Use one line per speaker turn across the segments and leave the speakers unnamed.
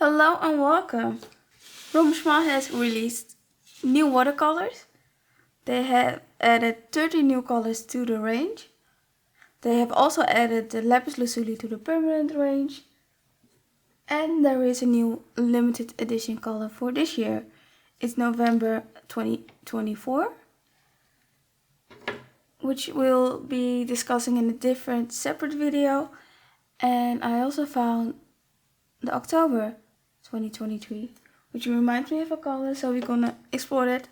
Hello and welcome. Roman Szmal has released new watercolors. They have added 30 new colors to the range. They have also added the lapis lazuli to the permanent range. And there is a new limited edition color for this year. It's November 2024, which we'll be discussing in a different separate video. And I also found the October 2023, which reminds me of a color, so we're gonna explore that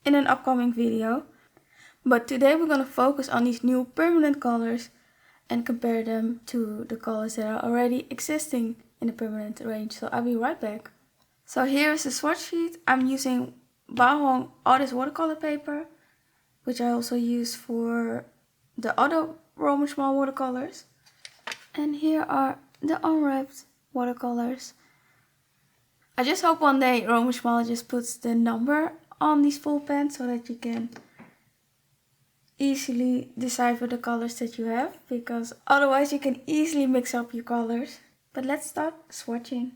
in an upcoming video. But today we're gonna focus on these new permanent colors and compare them to the colors that are already existing in the permanent range. So I'll be right back. So here is the swatch sheet. I'm using Bao Artist watercolor paper, which I also use for the other Roman Szmal watercolors. And here are the unwrapped watercolors. I just hope one day Roman Szmal just puts the number on these full pens so that you can easily decipher the colors that you have, because otherwise you can easily mix up your colors. But let's start swatching.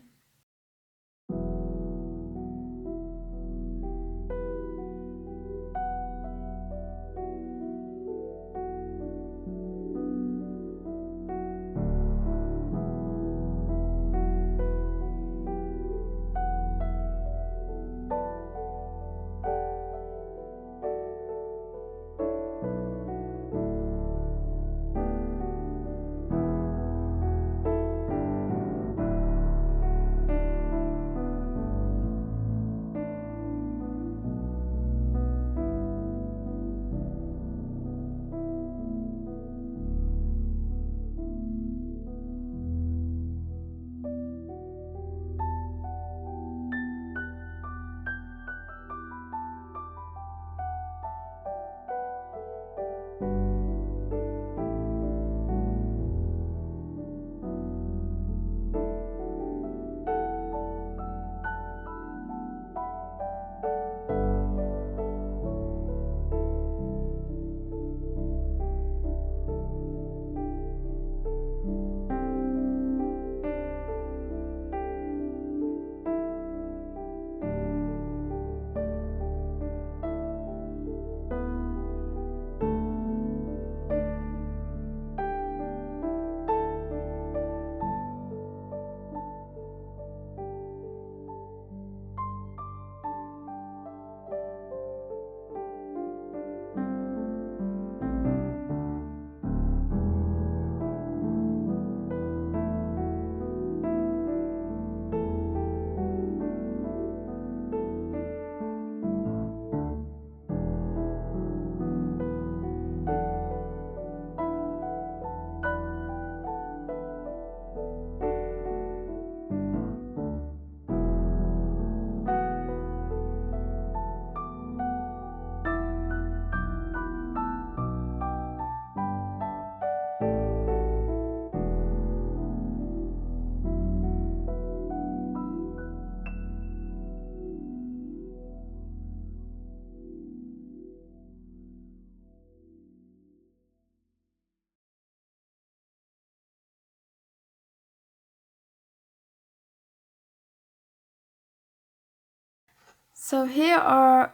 So here are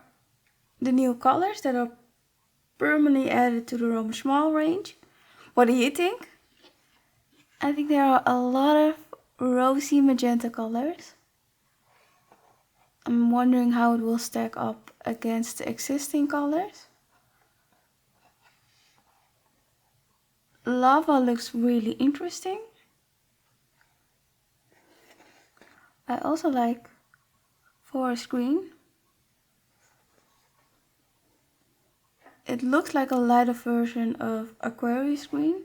the new colors that are permanently added to the Roman Szmal range. What do you think? I think there are a lot of rosy magenta colors. I'm wondering how it will stack up against the existing colors. Lava looks really interesting. I also like forest green. It looks like a lighter version of Aquarius green.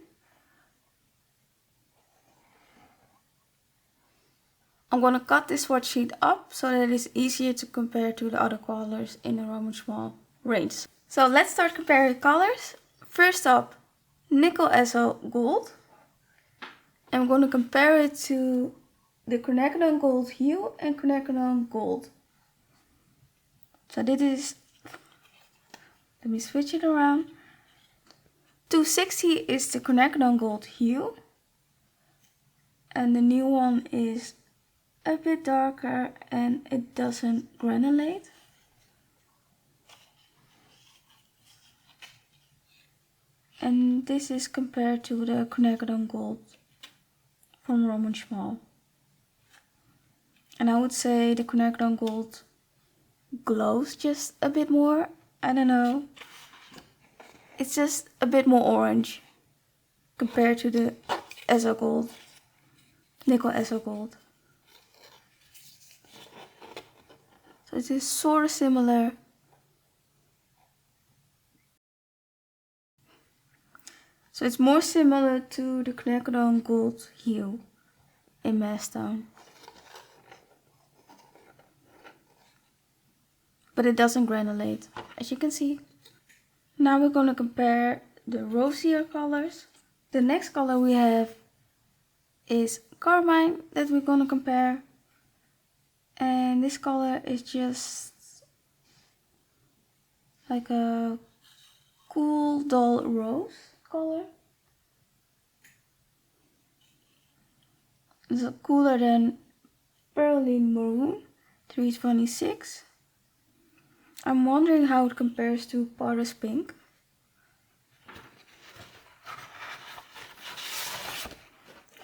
I'm gonna cut this swatch sheet up so that it's easier to compare to the other colors in the Roman Szmal range. So let's start comparing colors. First up, Nickel Esso Gold. I'm gonna compare it to the quinacridone gold hue and quinacridone gold. So this is, let me switch it around. 260 is the quinacridone gold hue. And the new one is a bit darker and it doesn't granulate. And this is compared to the quinacridone gold from Roman Szmal. And I would say the quinacridone gold glows just a bit more. I don't know. It's just a bit more orange compared to the Esso gold, nickel Esso gold. So it is sort of similar. So it's more similar to the quinacridone gold hue in mass tone. But it doesn't granulate, as you can see. Now we're going to compare the rosier colors. The next color we have is carmine that we're going to compare. And this color is just like a cool dull rose color. It's cooler than Perylene Maroon 326. I'm wondering how it compares to Paris Pink.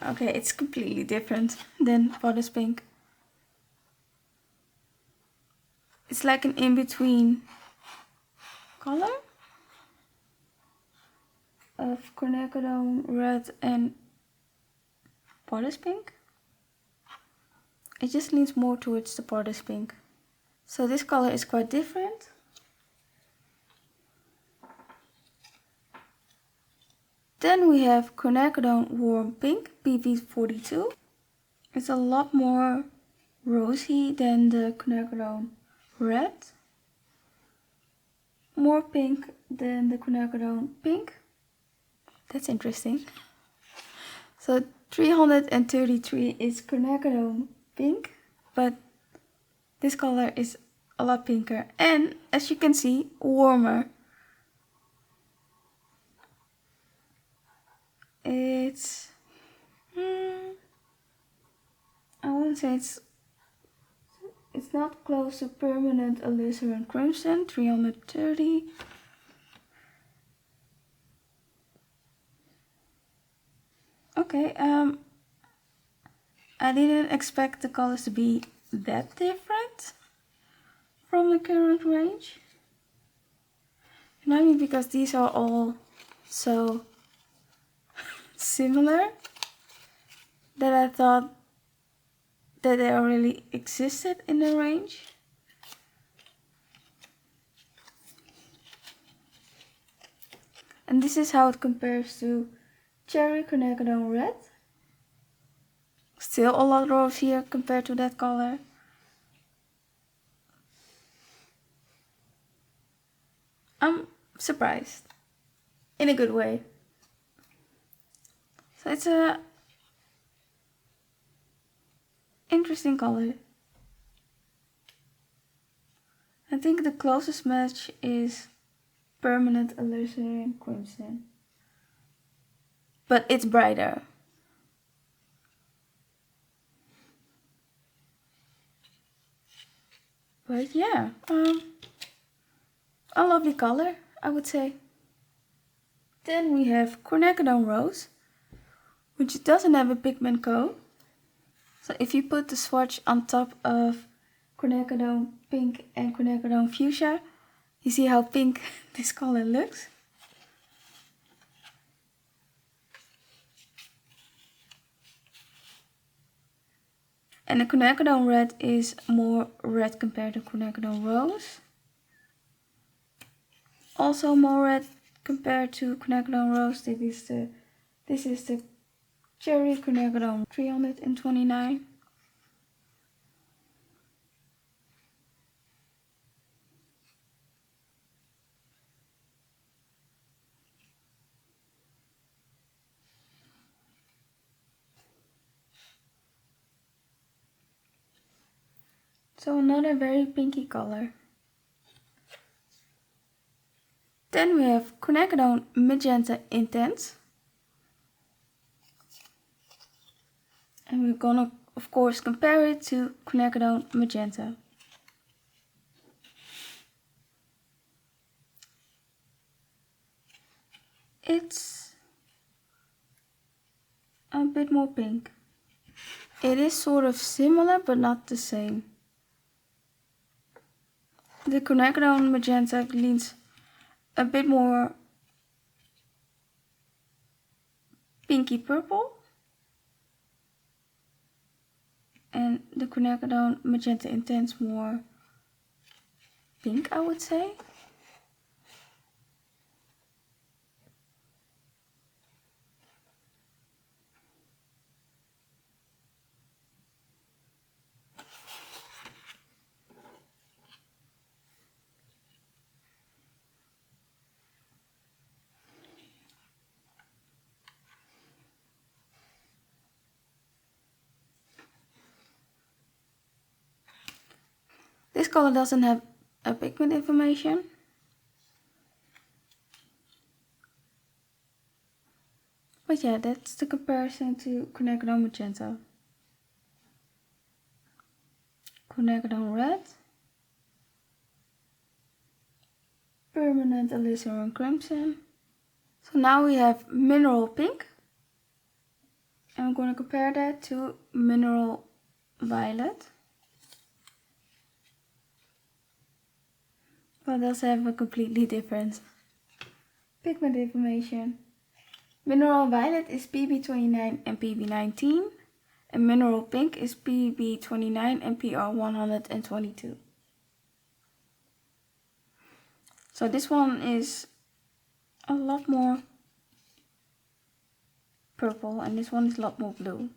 Okay, it's completely different than Paris Pink. It's like an in-between color of quinacridone red and Paris Pink. It just leans more towards the Paris Pink. So this color is quite different. Then we have quinacridone warm pink PV42. It's a lot more rosy than the quinacridone red. More pink than the quinacridone pink. That's interesting. So 333 is quinacridone pink, but this color is a lot pinker and, as you can see, warmer. It's I wouldn't say it's not close to permanent alizarin crimson 330. Okay, I didn't expect the colors to be that different from the current range. Maybe because these are all so similar that I thought that they already existed in the range. And this is how it compares to Cherry Quinacridone Red. Still a lot rosier compared to that color. I'm surprised in a good way. So it's a interesting color. I think the closest match is permanent alizarin crimson, but it's brighter. But yeah, a lovely color, I would say. Then we have quinacridone rose, which doesn't have a pigment coat. So if you put the swatch on top of quinacridone pink and quinacridone fuchsia, you see how pink this color looks. And the quinacridone red is more red compared to quinacridone rose. Also more red compared to quinacridone rose. This is the Cherry Quinacridone 329. So another very pinky color. Then we have quinacridone Magenta Intense. And we're gonna of course compare it to quinacridone magenta. It's a bit more pink. It is sort of similar but not the same. The quinacridone magenta leans a bit more pinky purple, and the quinacridone magenta intense more pink, I would say. This color doesn't have a pigment information. But yeah, that's the comparison to quinacridone magenta. Quinacridone red. Permanent alizarin crimson. So now we have mineral pink. And I'm going to compare that to mineral violet. But those have a completely different pigment information. Mineral violet is PB29 and PB19. And mineral pink is PB29 and PR122. So this one is a lot more purple and this one is a lot more blue.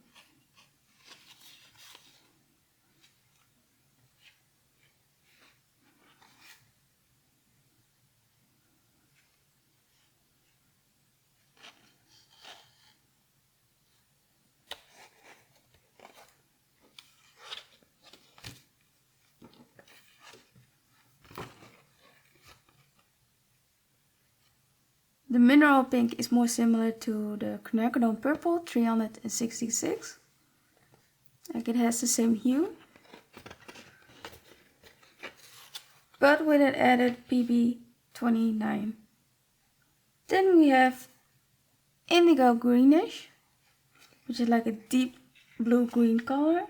The mineral pink is more similar to the quinacridone purple 366. Like it has the same hue, but with an added PB29. Then we have indigo greenish, which is like a deep blue-green color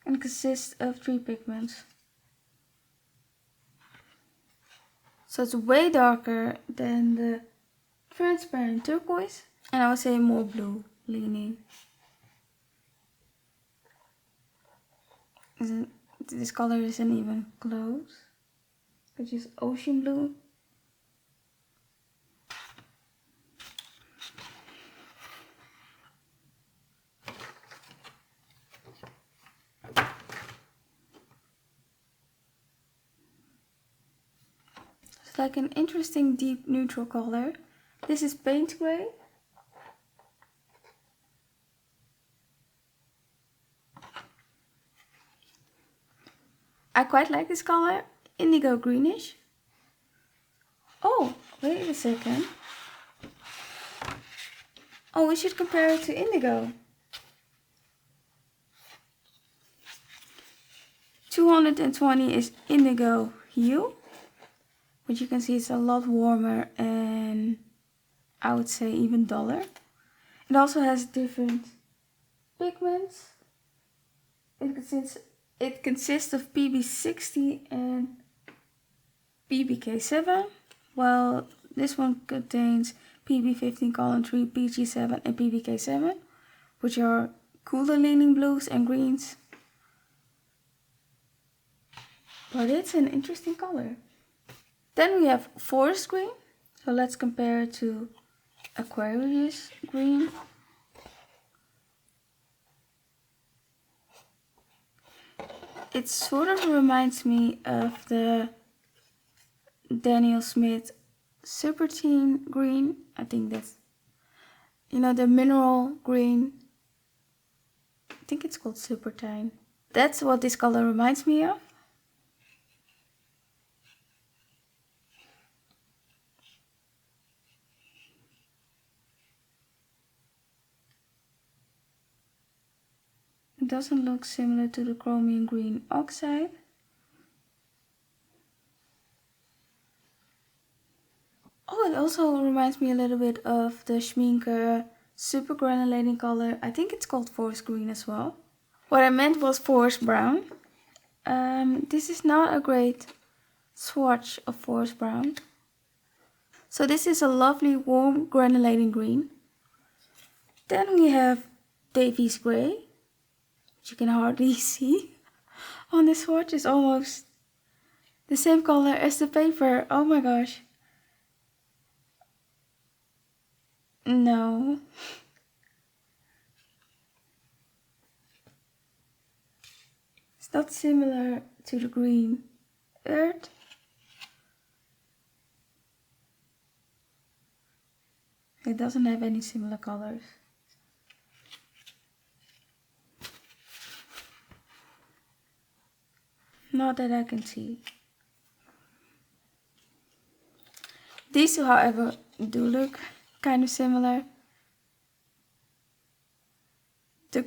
and consists of 3 pigments. So it's way darker than the transparent turquoise, and I would say more blue leaning. This color isn't even close. It's just ocean blue. It's like an interesting deep neutral color. This is paint gray. I quite like this color, indigo greenish. Oh, wait a second. Oh, we should compare it to indigo. 220 is indigo hue, which you can see it's a lot warmer and I would say even duller. It also has different pigments. It consists of PB60 and PBK7, while this one contains PB15 column 3, PG7 and PBK7, which are cooler leaning blues and greens. But it's an interesting color. Then we have forest green. So let's compare it to Aquarius green. It sort of reminds me of the Daniel Smith Supertine green. I think that's, the mineral green. I think it's called Supertine. That's what this color reminds me of. doesn't look similar to the chromium green oxide. Oh, it also reminds me a little bit of the Schminker super granulating color. I think it's called forest green as well. What I meant was forest brown. This is not a great swatch of forest brown. So this is a lovely warm granulating green. Then we have Davies Gray, which you can hardly see on this swatch. It's almost the same color as the paper. Oh my gosh. No. It's not similar to the green earth. It doesn't have any similar colors. Not that I can see. These two, however, do look kind of similar. The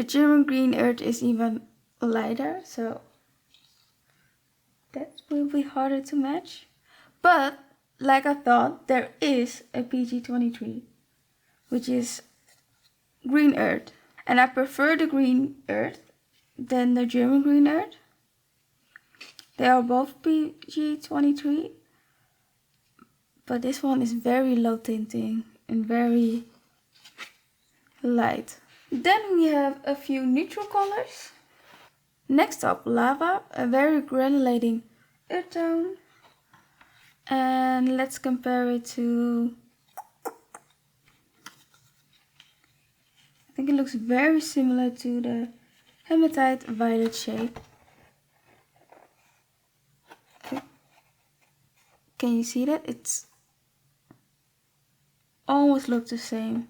German green earth is even lighter, so that will be harder to match. But like I thought, there is a PG23, which is green earth, and I prefer the green earth than the German green earth. They are both PG23, but this one is very low tinting and very light. Then we have a few neutral colors. Next up, Lava, a very granulating earth tone. And let's compare it to, I think it looks very similar to the Hematite Violet shade. Can you see that? It's almost looks the same.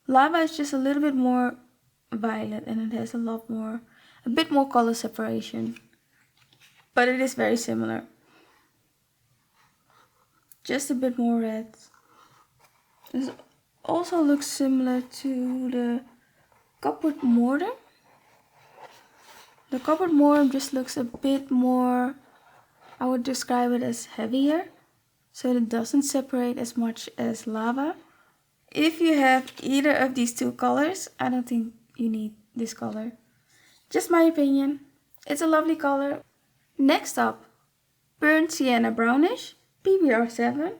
Lava is just a little bit more violet and it has a bit more color separation. But it is very similar. Just a bit more red. This also looks similar to the coppered mortar. The coppered mortar just looks a bit more, I would describe it as heavier. So it doesn't separate as much as lava. If you have either of these two colors, I don't think you need this color. Just my opinion. It's a lovely color. Next up, Burnt Sienna Brownish, PBR7.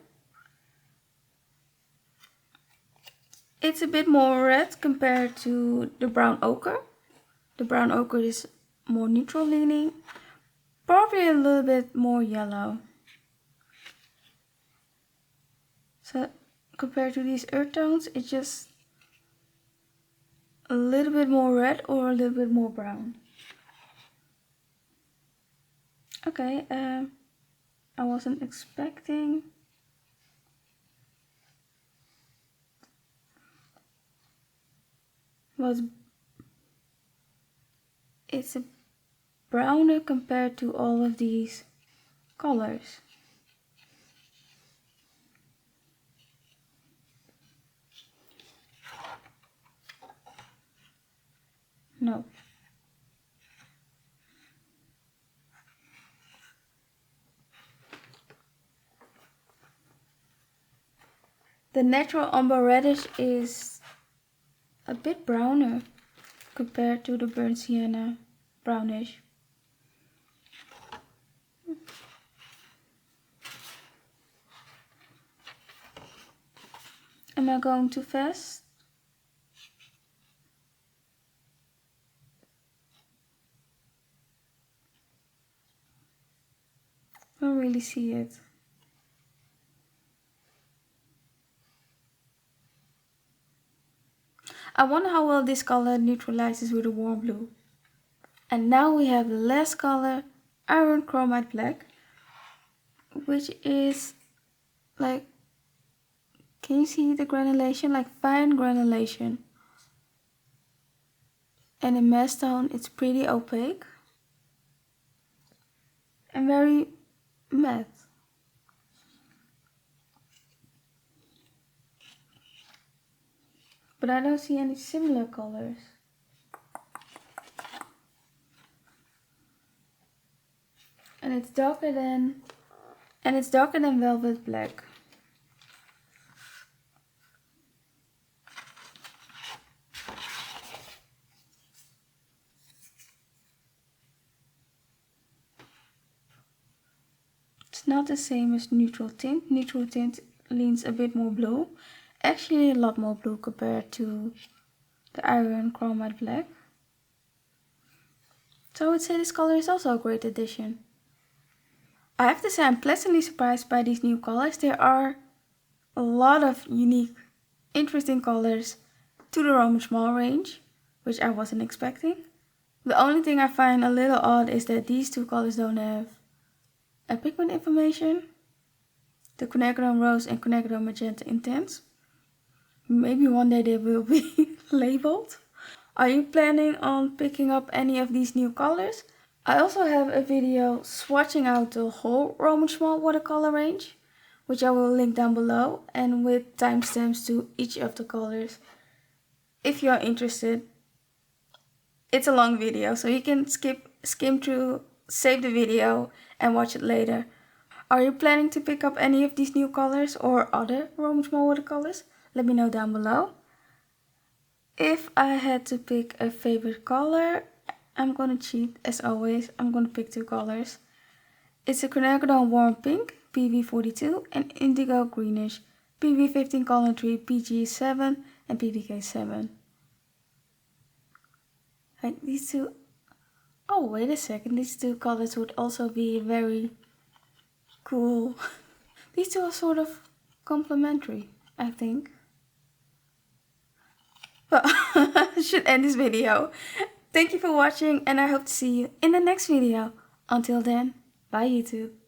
It's a bit more red compared to the brown ochre. The brown ochre is more neutral leaning. Probably a little bit more yellow. So compared to these earth tones, it's just a little bit more red or a little bit more brown. Okay, I wasn't expecting. It's a browner compared to all of these colors. No. The natural umber reddish is a bit browner compared to the burnt sienna brownish. Am I going too fast? I don't really see it. I wonder how well this color neutralizes with a warm blue. And now we have the last color, Iron Chromite Black, which is like, can you see the granulation? Like fine granulation. And in mass tone, it's pretty opaque and very matte. but I don't see any similar colors. And it's darker than velvet black. It's not the same as neutral tint. Neutral tint leans a bit more blue. Actually a lot more blue compared to the Iron Chromite Black. So I would say this color is also a great addition. I have to say I'm pleasantly surprised by these new colors. There are a lot of unique, interesting colors to the Roman Szmal range, which I wasn't expecting. The only thing I find a little odd is that these two colors don't have a pigment information. The Quinacridone Rose and Quinacridone Magenta Intense. Maybe one day they will be labeled. Are you planning on picking up any of these new colors? I also have a video swatching out the whole Roman Szmal watercolor range, which I will link down below, and with timestamps to each of the colors. If you are interested, it's a long video, so you can skim through, save the video and watch it later. Are you planning to pick up any of these new colors or other Roman Szmal watercolors? Let me know down below. If I had to pick a favorite color, I'm gonna cheat as always. I'm gonna pick two colors. It's a Quinacridone Warm Pink, PV42, and Indigo Greenish, PV15 Column 3, PG7, and PVK7. Like these two. Oh, wait a second. These two colors would also be very cool. These two are sort of complementary, I think. But I should end this video. Thank you for watching, and I hope to see you in the next video. Until then, bye YouTube.